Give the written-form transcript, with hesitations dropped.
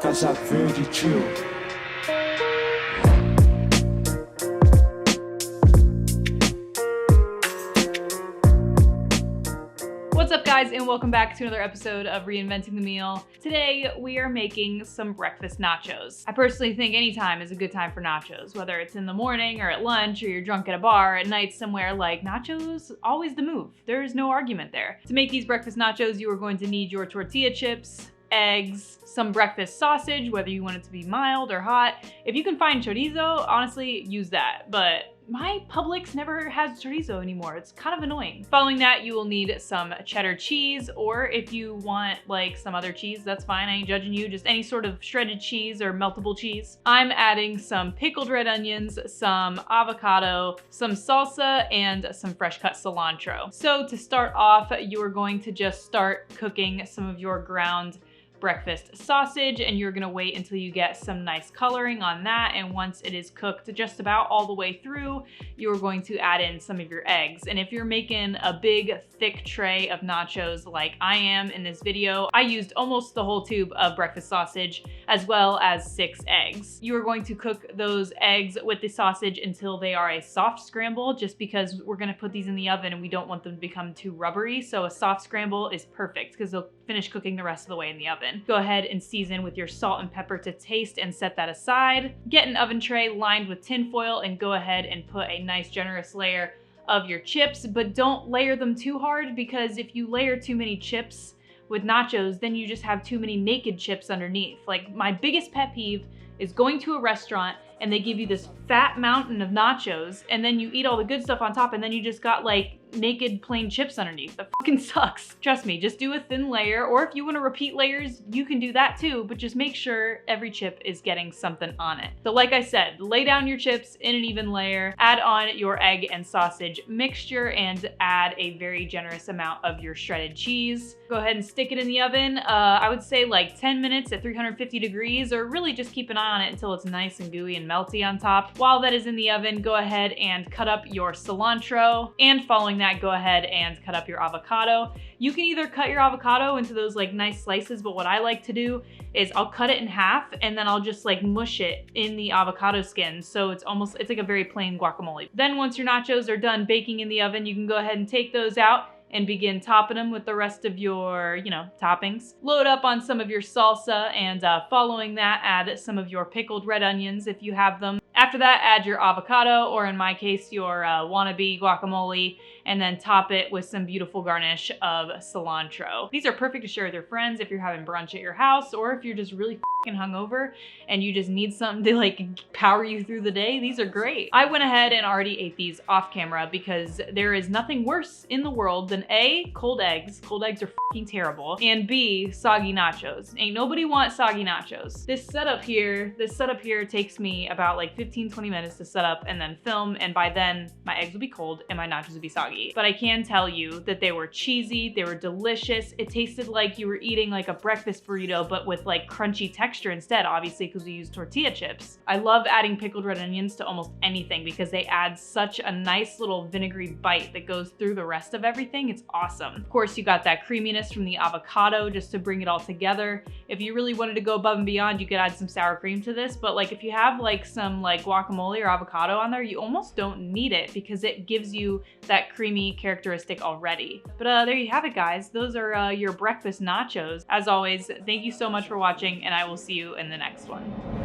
Casa Verde Chill. What's up, guys, and welcome back to another episode of Reinventing the Meal. Today, we are making some breakfast nachos. I personally think any time is a good time for nachos, whether it's in the morning or at lunch or you're drunk at a bar at night somewhere. Like, nachos, always the move. There's no argument there. To make these breakfast nachos, you are going to need your tortilla chips, eggs, some breakfast sausage, whether you want it to be mild or hot. If you can find chorizo, honestly, use that. But my Publix never has chorizo anymore. It's kind of annoying. Following that, you will need some cheddar cheese, or if you want like some other cheese, that's fine. I ain't judging you. Just any sort of shredded cheese or meltable cheese. I'm adding some pickled red onions, some avocado, some salsa, and some fresh cut cilantro. So to start off, you are going to just start cooking some of your ground breakfast sausage, and you're gonna wait until you get some nice coloring on that. And once it is cooked just about all the way through, you're going to add in some of your eggs. And if you're making a big thick tray of nachos like I am in this video, I used almost the whole tube of breakfast sausage as well as 6 eggs. You are going to cook those eggs with the sausage until they are a soft scramble, just because we're gonna put these in the oven and we don't want them to become too rubbery. So a soft scramble is perfect because they'll finish cooking the rest of the way in the oven. Go ahead and season with your salt and pepper to taste and set that aside. Get an oven tray lined with tin foil and go ahead and put a nice generous layer of your chips, but don't layer them too hard, because if you layer too many chips with nachos, then you just have too many naked chips underneath. Like, my biggest pet peeve is going to a restaurant and they give you this fat mountain of nachos and then you eat all the good stuff on top and then you just got like naked plain chips underneath. That fucking sucks. Trust me, just do a thin layer, or if you want to repeat layers, you can do that too, but just make sure every chip is getting something on it. So like I said, lay down your chips in an even layer, add on your egg and sausage mixture, and add a very generous amount of your shredded cheese. Go ahead and stick it in the oven. I would say like 10 minutes at 350 degrees, or really just keep an eye on it until it's nice and gooey and melty on top. While that is in the oven, go ahead and cut up your cilantro, and following that, go ahead and cut up your avocado. You can either cut your avocado into those like nice slices, but what I like to do is I'll cut it in half and then I'll just like mush it in the avocado skin. So it's like a very plain guacamole. Then once your nachos are done baking in the oven, you can go ahead and take those out and begin topping them with the rest of your, toppings. Load up on some of your salsa, and following that, add some of your pickled red onions if you have them. After that, add your avocado, or in my case, your wannabe guacamole, and then top it with some beautiful garnish of cilantro. These are perfect to share with your friends if you're having brunch at your house, or if you're just really fucking hungover and you just need something to like power you through the day. These are great. I went ahead and already ate these off camera because there is nothing worse in the world than A, cold eggs. Cold eggs are fucking terrible. And B, soggy nachos. Ain't nobody want soggy nachos. This setup here takes me about like 15-20 minutes to set up and then film, and by then my eggs will be cold and my nachos will be soggy. But I can tell you that they were cheesy, they were delicious. It tasted like you were eating like a breakfast burrito, but with like crunchy texture instead, obviously, because we use tortilla chips. I love adding pickled red onions to almost anything because they add such a nice little vinegary bite that goes through the rest of everything. It's awesome. Of course, you got that creaminess from the avocado just to bring it all together. If you really wanted to go above and beyond, you could add some sour cream to this, but like if you have like some like guacamole or avocado on there, you almost don't need it because it gives you that creamy characteristic already. But there you have it, guys. Those are your breakfast nachos. As always, thank you so much for watching, and I will see you in the next one.